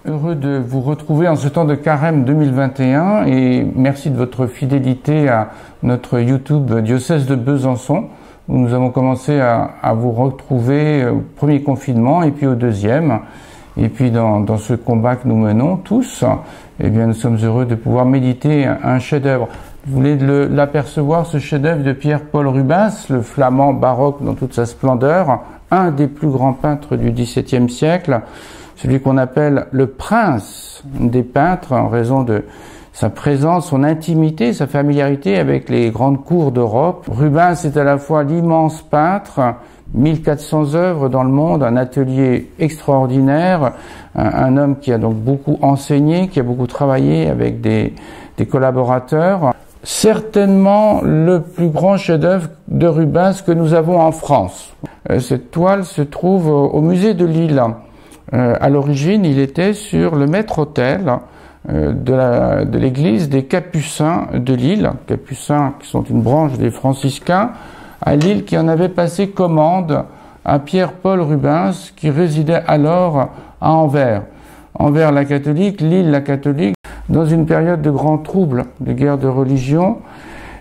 Heureux de vous retrouver en ce temps de Carême 2021 et merci de votre fidélité à notre YouTube Diocèse de Besançon où nous avons commencé à vous retrouver au premier confinement et puis au deuxième. Et puis dans ce combat que nous menons tous, eh bien nous sommes heureux de pouvoir méditer un chef-d'œuvre. Vous voulez l'apercevoir, ce chef-d'œuvre de Pierre-Paul Rubens, le flamand baroque dans toute sa splendeur, un des plus grands peintres du XVIIe siècle, celui qu'on appelle le prince des peintres en raison de sa présence, son intimité, sa familiarité avec les grandes cours d'Europe. Rubens est à la fois l'immense peintre, 1400 œuvres dans le monde, un atelier extraordinaire, un homme qui a donc beaucoup enseigné, qui a beaucoup travaillé avec des collaborateurs. Certainement le plus grand chef-d'œuvre de Rubens que nous avons en France. Cette toile se trouve au musée de Lille. À l'origine, il était sur le maître-autel de l'église des Capucins de Lille, Capucins qui sont une branche des franciscains, à Lille, qui en avait passé commande à Pierre-Paul Rubens, qui résidait alors à Anvers. Anvers la catholique, Lille la catholique, dans une période de grands troubles, de guerre de religion,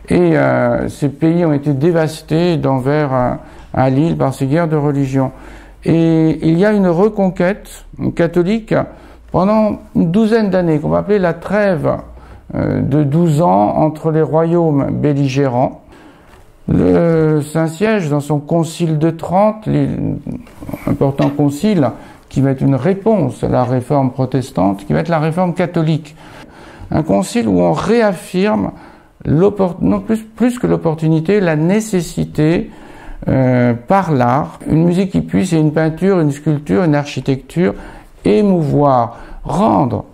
et ces pays ont été dévastés d'Anvers à Lille par ces guerres de religion. Et il y a une reconquête catholique pendant une douzaine d'années, qu'on va appeler la trêve de 12 ans entre les royaumes belligérants. Le Saint-Siège, dans son concile de Trente, l'important concile qui va être une réponse à la réforme protestante, qui va être la réforme catholique. Un concile où on réaffirme, non plus que l'opportunité, la nécessité par l'art, une musique qui puisse, et une peinture, une sculpture, une architecture, émouvoir, rendre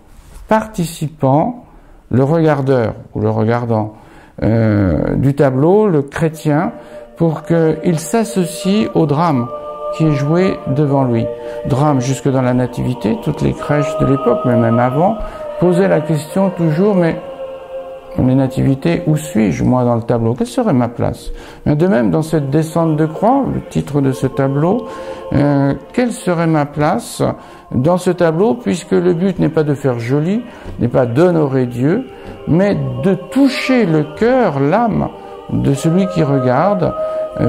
participant le regardeur ou le regardant du tableau, le chrétien, pour qu'il s'associe au drame qui est joué devant lui. Drame jusque dans la nativité, toutes les crèches de l'époque, mais même avant, posaient la question toujours, mais les nativités, où suis-je, moi, dans le tableau? Quelle serait ma place? Mais de même, dans cette descente de croix, le titre de ce tableau, quelle serait ma place dans ce tableau, puisque le but n'est pas de faire joli, n'est pas d'honorer Dieu, mais de toucher le cœur, l'âme de celui qui regarde,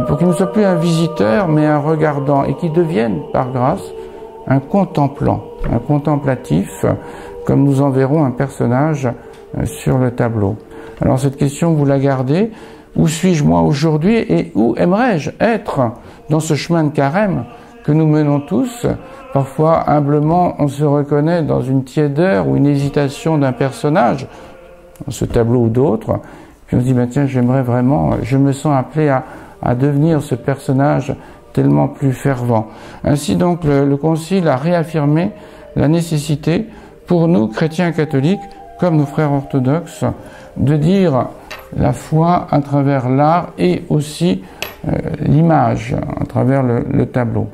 pour qu'il ne soit plus un visiteur, mais un regardant, et qu'il devienne, par grâce, un contemplant, un contemplatif, comme nous en verrons un personnage sur le tableau. Alors cette question, vous la gardez. Où suis-je moi aujourd'hui et où aimerais-je être dans ce chemin de carême que nous menons tous? Parfois, humblement, on se reconnaît dans une tiédeur ou une hésitation d'un personnage, dans ce tableau ou d'autres, puis on se dit, ben tiens, j'aimerais vraiment, je me sens appelé à devenir ce personnage tellement plus fervent. Ainsi donc, le Concile a réaffirmé la nécessité pour nous, chrétiens catholiques, comme nos frères orthodoxes, de dire la foi à travers l'art et aussi l'image, à travers le tableau.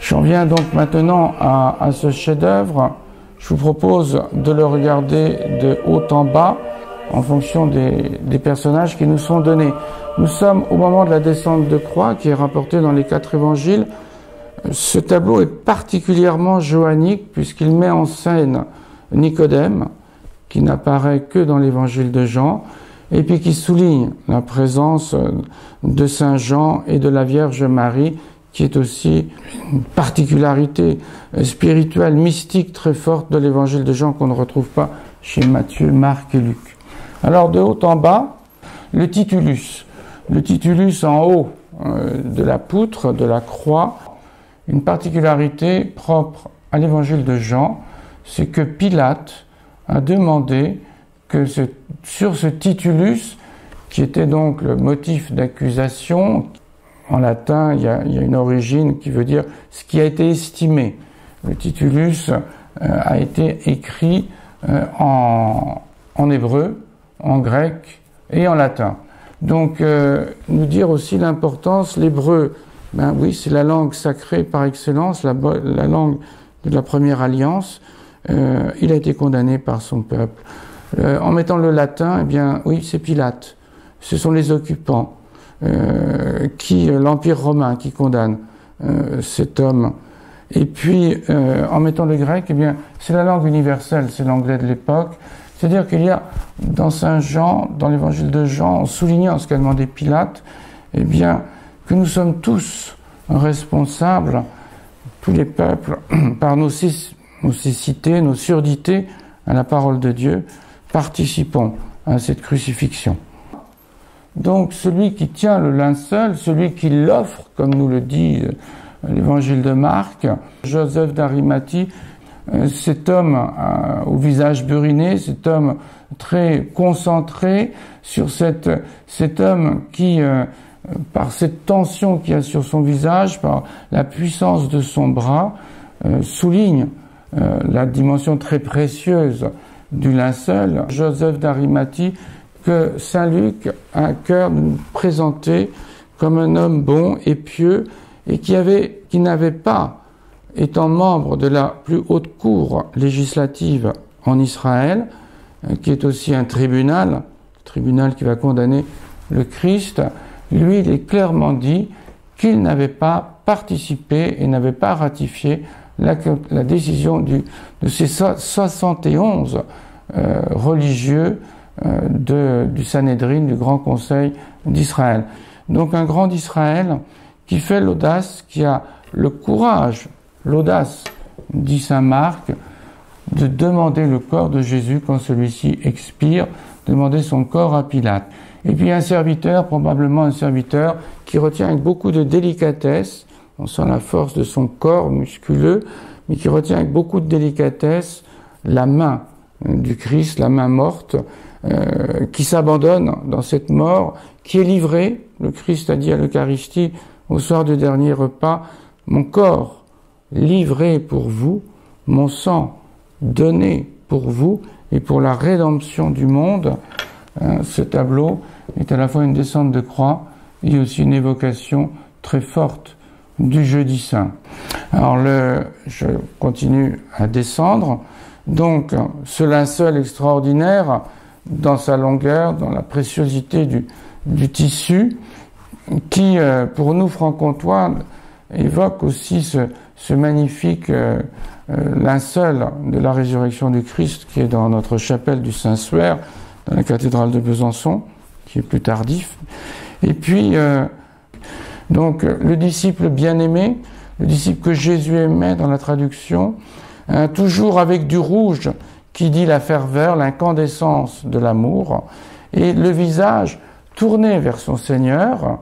J'en viens donc maintenant à ce chef-d'œuvre. Je vous propose de le regarder de haut en bas en fonction des personnages qui nous sont donnés. Nous sommes au moment de la descente de croix qui est rapportée dans les 4 évangiles. Ce tableau est particulièrement joannique puisqu'il met en scène Nicodème, qui n'apparaît que dans l'évangile de Jean, et puis qui souligne la présence de Saint Jean et de la Vierge Marie, qui est aussi une particularité spirituelle, mystique très forte de l'évangile de Jean qu'on ne retrouve pas chez Matthieu, Marc et Luc. Alors de haut en bas, le titulus. Le titulus en haut de la poutre, de la croix, une particularité propre à l'évangile de Jean, c'est que Pilate a demandé que sur ce titulus qui était donc le motif d'accusation. En latin, il y a une origine qui veut dire ce qui a été estimé. Le titulus a été écrit en hébreu, en grec et en latin. Donc, nous dire aussi l'importance, l'hébreu, ben oui, c'est la langue sacrée par excellence, la langue de la première alliance. Il a été condamné par son peuple. En mettant le latin, eh bien, oui, c'est Pilate. Ce sont les occupants, l'Empire romain qui condamne cet homme. Et puis, en mettant le grec, eh bien, c'est la langue universelle, c'est l'anglais de l'époque. C'est-à-dire qu'il y a, dans Saint Jean, dans l'évangile de Jean, en soulignant ce qu'a demandé Pilate, eh bien, que nous sommes tous responsables, tous les peuples, par nos cécités, nos surdités à la parole de Dieu, participons à cette crucifixion. Donc, celui qui tient le linceul, celui qui l'offre, comme nous le dit l'évangile de Marc, Joseph d'Arimathie, cet homme au visage buriné, cet homme très concentré sur cet homme qui, par cette tension qu'il y a sur son visage, par la puissance de son bras, souligne la dimension très précieuse du linceul. Joseph d'Arimathie, que saint Luc a à cœur de nous présenter comme un homme bon et pieux et qui n'avait pas, étant membre de la plus haute cour législative en Israël, qui est aussi un tribunal qui va condamner le Christ, lui, il est clairement dit qu'il n'avait pas participé et n'avait pas ratifié la décision de ces 71 religieux du Sanhédrin, du Grand Conseil d'Israël. Donc un grand d'Israël qui fait l'audace, qui a le courage, l'audace, dit saint Marc, de demander le corps de Jésus quand celui-ci expire, demander son corps à Pilate. Et puis un serviteur, probablement un serviteur, qui retient avec beaucoup de délicatesse, on sent la force de son corps musculeux, mais qui retient avec beaucoup de délicatesse la main du Christ, la main morte, qui s'abandonne dans cette mort, qui est livrée. Le Christ a dit à l'Eucharistie, au soir du dernier repas, « Mon corps livré pour vous, mon sang donné pour vous et pour la rédemption du monde ». Ce tableau est à la fois une descente de croix et aussi une évocation très forte du jeudi saint. Alors je continue à descendre. Donc ce linceul extraordinaire, dans sa longueur, dans la préciosité du tissu, qui pour nous francs-comtois évoque aussi ce magnifique linceul de la résurrection du Christ qui est dans notre chapelle du Saint-Suaire, dans la cathédrale de Besançon, qui est plus tardif. Et puis, donc, le disciple bien-aimé, le disciple que Jésus aimait dans la traduction, toujours avec du rouge, qui dit la ferveur, l'incandescence de l'amour, et le visage tourné vers son Seigneur,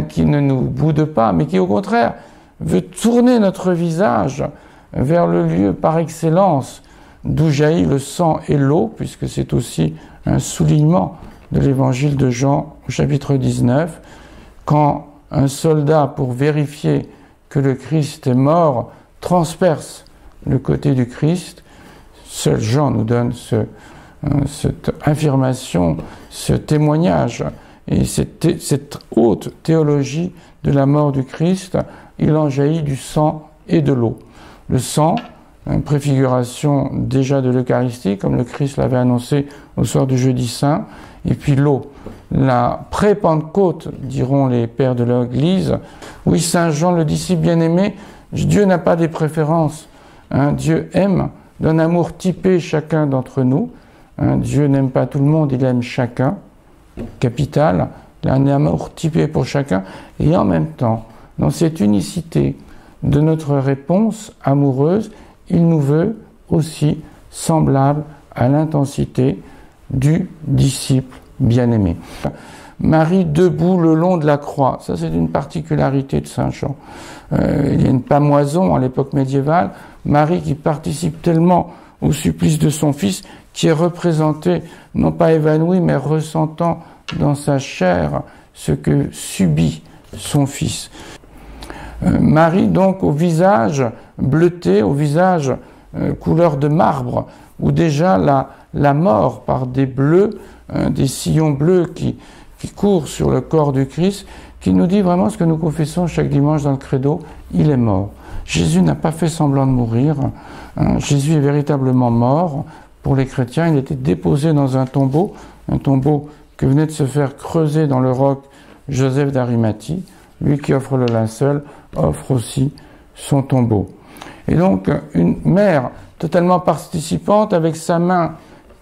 qui ne nous boude pas, mais qui au contraire veut tourner notre visage vers le lieu par excellence d'où jaillit le sang et l'eau, puisque c'est aussi un soulignement de l'évangile de Jean au chapitre 19, quand un soldat, pour vérifier que le Christ est mort, transperce le côté du Christ. Seul Jean nous donne cette affirmation, ce témoignage et cette haute théologie de la mort du Christ. Il en jaillit du sang et de l'eau. Le sang, une préfiguration déjà de l'Eucharistie, comme le Christ l'avait annoncé au soir du jeudi saint, et puis l'eau. La pré-Pentecôte, diront les pères de l'Église. Oui, Saint Jean, le disciple bien-aimé, Dieu n'a pas des préférences. Dieu aime d'un amour typé chacun d'entre nous. Dieu n'aime pas tout le monde, il aime chacun. Capital, il a un amour typé pour chacun. Et en même temps, dans cette unicité de notre réponse amoureuse, il nous veut aussi semblable à l'intensité du disciple bien-aimé. Marie debout le long de la croix, ça c'est une particularité de Saint Jean. Il y a une pâmoison à l'époque médiévale, Marie qui participe tellement au supplice de son fils, qui est représentée, non pas évanouie, mais ressentant dans sa chair ce que subit son Fils. Marie donc au visage bleuté, au visage couleur de marbre, où déjà la mort par des bleus, des sillons bleus qui courent sur le corps du Christ, qui nous dit vraiment ce que nous confessons chaque dimanche dans le credo, il est mort. Jésus n'a pas fait semblant de mourir, Jésus est véritablement mort. Pour les chrétiens, il était déposé dans un tombeau que venait de se faire creuser dans le roc Joseph d'Arimathie. Lui qui offre le linceul offre aussi son tombeau. Et donc une mère totalement participante avec sa main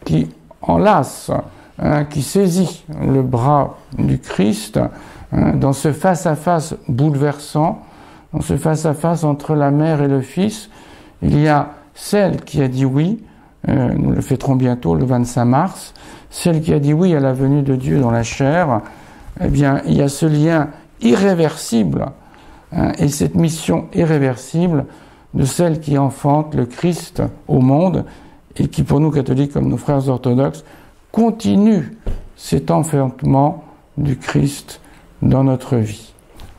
qui enlace, qui saisit le bras du Christ dans ce face-à-face bouleversant, dans ce face-à-face entre la mère et le Fils. Il y a celle qui a dit oui, nous le fêterons bientôt le 25 mars, celle qui a dit oui à la venue de Dieu dans la chair. Eh bien, il y a ce lien irréversible et cette mission irréversible de celle qui enfante le Christ au monde et qui, pour nous catholiques comme nos frères orthodoxes, continue cet enfantement du Christ dans notre vie.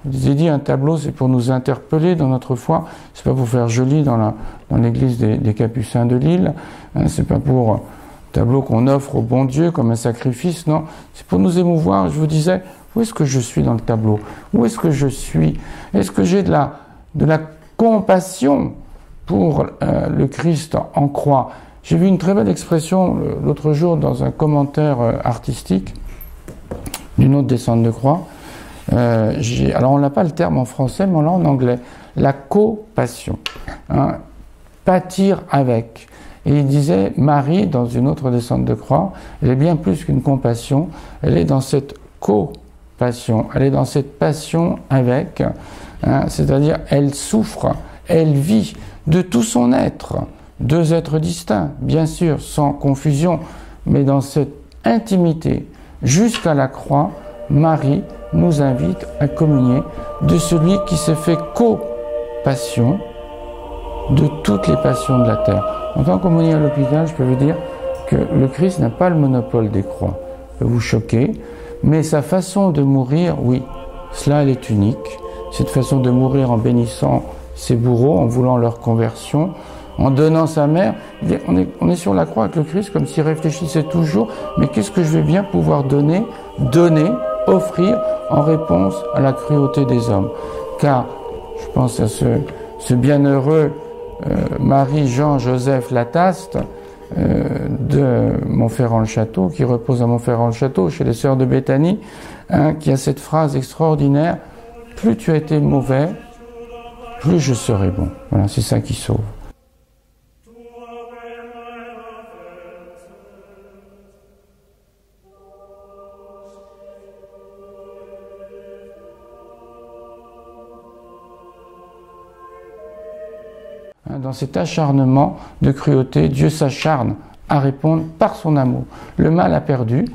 Je vous ai dit, un tableau, c'est pour nous interpeller dans notre foi, c'est pas pour faire joli dans l'église des Capucins de Lille, c'est pas pour un tableau qu'on offre au bon Dieu comme un sacrifice, non, c'est pour nous émouvoir. Je vous disais, où est-ce que je suis dans le tableau? Où est-ce que je suis? Est-ce que j'ai de la compassion pour le Christ en croix? J'ai vu une très belle expression l'autre jour dans un commentaire artistique d'une autre descente de croix. Alors on n'a pas le terme en français, mais on l'a en anglais. La compassion. Pâtir avec. Et il disait, Marie, dans une autre descente de croix, elle est bien plus qu'une compassion, elle est dans cette compassion, elle est dans cette passion avec, c'est-à-dire elle souffre, elle vit de tout son être, deux êtres distincts, bien sûr, sans confusion, mais dans cette intimité, jusqu'à la croix, Marie nous invite à communier de celui qui s'est fait co-passion de toutes les passions de la terre. En tant qu'aumônier à l'hôpital, je peux vous dire que le Christ n'a pas le monopole des croix. Ça peut vous choquer, mais sa façon de mourir, oui, cela elle est unique. Cette façon de mourir en bénissant ses bourreaux, en voulant leur conversion, en donnant sa mère. On est sur la croix avec le Christ comme s'il réfléchissait toujours, mais qu'est-ce que je vais bien pouvoir donner, offrir en réponse à la cruauté des hommes. Car, je pense à ce bienheureux Marie-Jean-Joseph Lataste de Montferrand-le-Château, qui repose à Montferrand-le-Château, chez les sœurs de Béthanie, qui a cette phrase extraordinaire, « Plus tu as été mauvais, plus je serai bon ». Voilà, c'est ça qui sauve. Dans cet acharnement de cruauté, Dieu s'acharne à répondre par son amour. Le mal a perdu,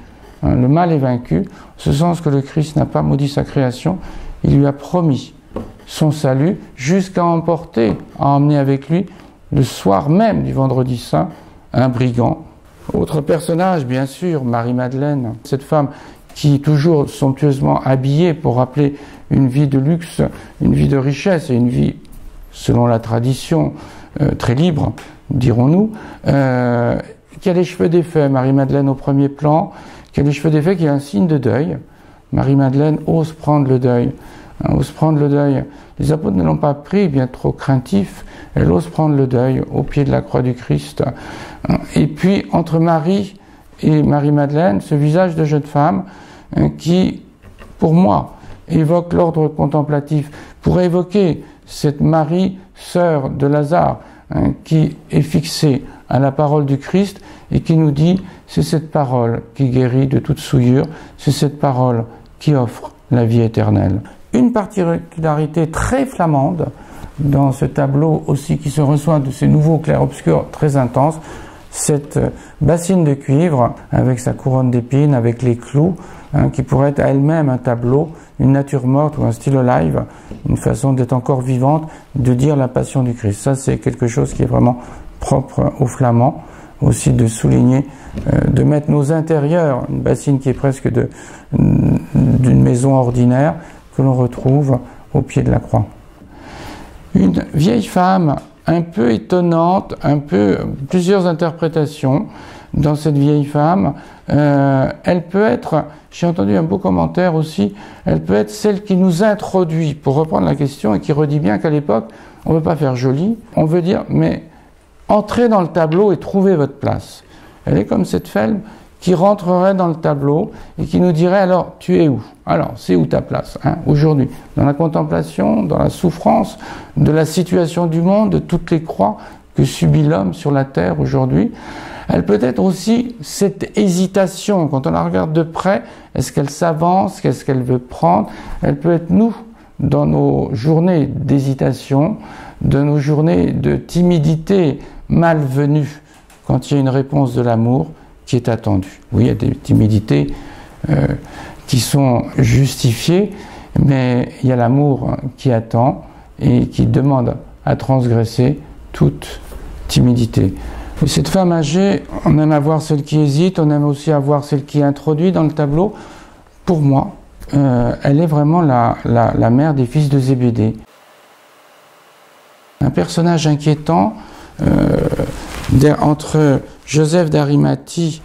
le mal est vaincu, en ce sens que le Christ n'a pas maudit sa création, il lui a promis son salut jusqu'à emporter, à emmener avec lui, le soir même du vendredi saint, un brigand. Autre personnage, bien sûr, Marie-Madeleine, cette femme qui, toujours somptueusement habillée pour rappeler une vie de luxe, une vie de richesse et une vie, selon la tradition, très libre, dirons-nous, qui a les cheveux défaits, Marie-Madeleine au premier plan, qui a les cheveux défaits, qui a un signe de deuil. Marie-Madeleine ose prendre le deuil, ose prendre le deuil. Les apôtres ne l'ont pas pris, bien trop craintifs, elle ose prendre le deuil au pied de la croix du Christ. Et puis, entre Marie et Marie-Madeleine, ce visage de jeune femme qui, pour moi, évoque l'ordre contemplatif, pourrait évoquer cette Marie, sœur de Lazare, qui est fixée à la parole du Christ et qui nous dit, c'est cette parole qui guérit de toute souillure, c'est cette parole qui offre la vie éternelle. Une particularité très flamande dans ce tableau aussi qui se reçoit de ces nouveaux clairs-obscurs très intenses, cette bassine de cuivre avec sa couronne d'épines, avec les clous, qui pourrait être à elle-même un tableau, une nature morte ou un stylo live, une façon d'être encore vivante, de dire la passion du Christ. Ça, c'est quelque chose qui est vraiment propre aux Flamands. aussi de souligner, de mettre nos intérieurs, une bassine qui est presque d'une maison ordinaire, que l'on retrouve au pied de la croix. Une vieille femme un peu étonnante, plusieurs interprétations dans cette vieille femme. Elle peut être, j'ai entendu un beau commentaire aussi, elle peut être celle qui nous introduit, pour reprendre la question, et qui redit bien qu'à l'époque, on ne veut pas faire joli, on veut dire, mais entrez dans le tableau et trouvez votre place. Elle est comme cette femme qui rentrerait dans le tableau et qui nous dirait, alors, tu es où? Alors, c'est où ta place, hein, aujourd'hui? Dans la contemplation, dans la souffrance, de la situation du monde, de toutes les croix que subit l'homme sur la terre aujourd'hui. Elle peut être aussi cette hésitation, quand on la regarde de près, est-ce qu'elle s'avance, qu'est-ce qu'elle veut prendre? Elle peut être nous, dans nos journées d'hésitation, de nos journées de timidité malvenue, quand il y a une réponse de l'amour qui est attendue. Oui, il y a des timidités qui sont justifiées, mais il y a l'amour qui attend et qui demande à transgresser toute timidité. Et cette femme âgée, on aime avoir celle qui hésite, on aime aussi avoir celle qui est introduite dans le tableau. Pour moi, elle est vraiment la mère des fils de Zébédée. Un personnage inquiétant entre Joseph d'Arimathie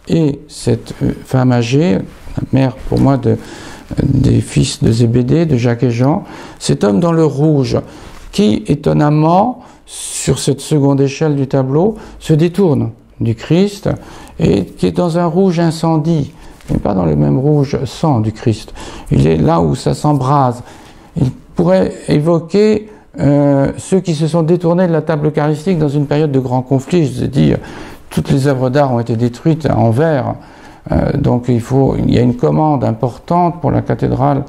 et cette femme âgée, la mère pour moi des fils de Zébédée, de Jacques et Jean, cet homme dans le rouge qui, étonnamment, sur cette seconde échelle du tableau, se détourne du Christ et qui est dans un rouge incendie, mais pas dans le même rouge sang du Christ. Il est là où ça s'embrase. Il pourrait évoquer ceux qui se sont détournés de la table eucharistique dans une période de grand conflit. Je vous ai dit, toutes les œuvres d'art ont été détruites à Anvers. Donc il y a une commande importante pour la cathédrale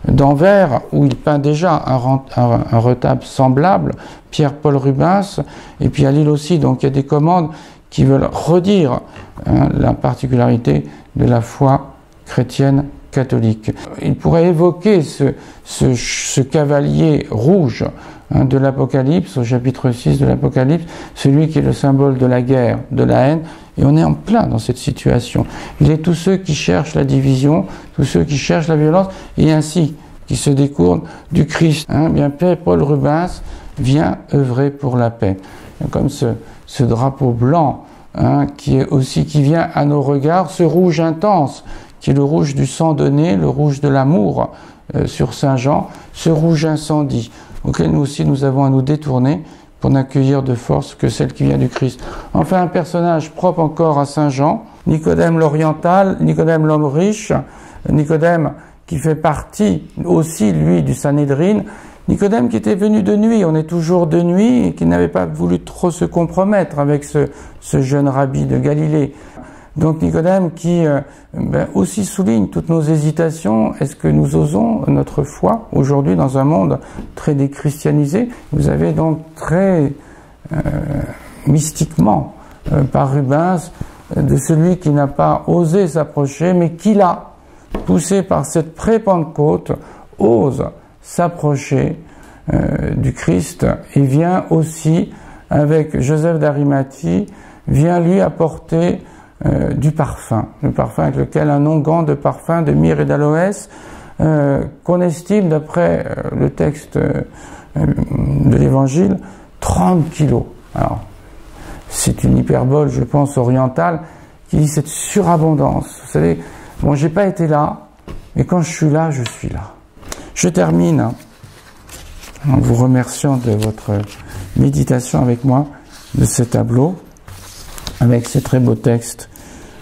d'Anvers où il peint déjà un retable semblable, Pierre-Paul Rubens, et puis à Lille aussi. Donc il y a des commandes qui veulent redire la particularité de la foi chrétienne catholique. Il pourrait évoquer ce cavalier rouge de l'Apocalypse, au chapitre 6 de l'Apocalypse, celui qui est le symbole de la guerre, de la haine, et on est en plein dans cette situation. Il est tous ceux qui cherchent la division, tous ceux qui cherchent la violence, et ainsi qui se détournent du Christ. Bien Pierre-Paul Rubens vient œuvrer pour la paix. Comme ce drapeau blanc qui vient à nos regards, ce rouge intense, qui est le rouge du sang donné, le rouge de l'amour sur Saint Jean, ce rouge incendie, auquel nous aussi nous avons à nous détourner pour n'accueillir de force que celle qui vient du Christ. Enfin, un personnage propre encore à Saint Jean, Nicodème l'oriental, Nicodème l'homme riche, Nicodème qui fait partie aussi, lui, du Sanhédrin, Nicodème qui était venu de nuit, on est toujours de nuit, et qui n'avait pas voulu trop se compromettre avec ce jeune rabbi de Galilée. Donc Nicodème qui aussi souligne toutes nos hésitations. Est-ce que nous osons notre foi aujourd'hui dans un monde très déchristianisé? Vous avez donc très mystiquement par Rubens de celui qui n'a pas osé s'approcher, mais qui l'a, poussé par cette pré-Pentecôte, ose s'approcher du Christ et vient aussi, avec Joseph d'Arimathie, vient lui apporter du parfum, le parfum avec lequel un onguent de parfum, de myrrhe et d'aloès, qu'on estime, d'après le texte de l'Évangile, 30 kilos. Alors, c'est une hyperbole, je pense, orientale, qui dit cette surabondance. Vous savez, bon, j'ai pas été là, mais quand je suis là, je suis là. Je termine en vous remerciant de votre méditation avec moi de ce tableau, avec ces très beaux textes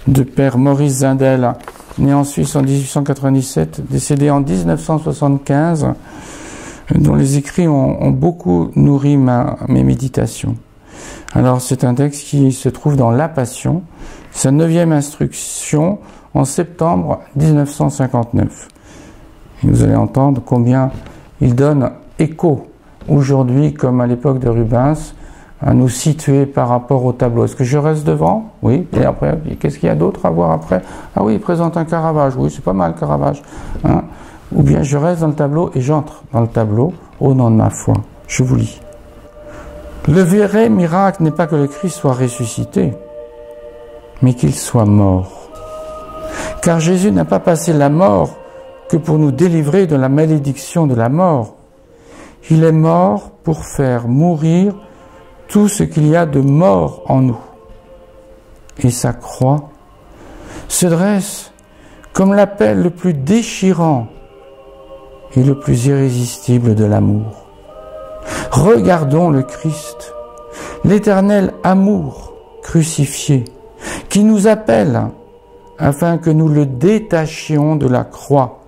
de Père Maurice Zindel, né en Suisse en 1897, décédé en 1975, dont les écrits ont beaucoup nourri mes méditations. Alors c'est un texte qui se trouve dans La Passion, sa 9e instruction en septembre 1959. Et vous allez entendre combien il donne écho aujourd'hui, comme à l'époque de Rubens, à nous situer par rapport au tableau. Est-ce que je reste devant? Oui. Et après, qu'est-ce qu'il y a d'autre à voir après? Ah oui, il présente un Caravage. Oui, c'est pas mal, Caravage. Ou bien je reste dans le tableau et j'entre dans le tableau au nom de ma foi. Je vous lis. Le vrai miracle n'est pas que le Christ soit ressuscité, mais qu'il soit mort. Car Jésus n'a pas passé la mort que pour nous délivrer de la malédiction de la mort. Il est mort pour faire mourir tout ce qu'il y a de mort en nous. Et sa croix se dresse comme l'appel le plus déchirant et le plus irrésistible de l'amour. Regardons le Christ, l'éternel amour crucifié, qui nous appelle afin que nous le détachions de la croix.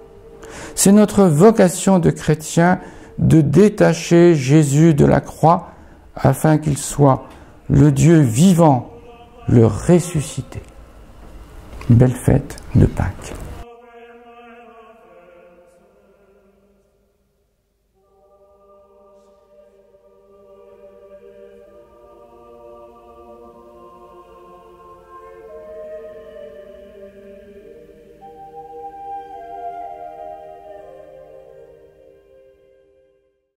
C'est notre vocation de chrétien de détacher Jésus de la croix afin qu'il soit le Dieu vivant, le ressuscité. Belle fête de Pâques.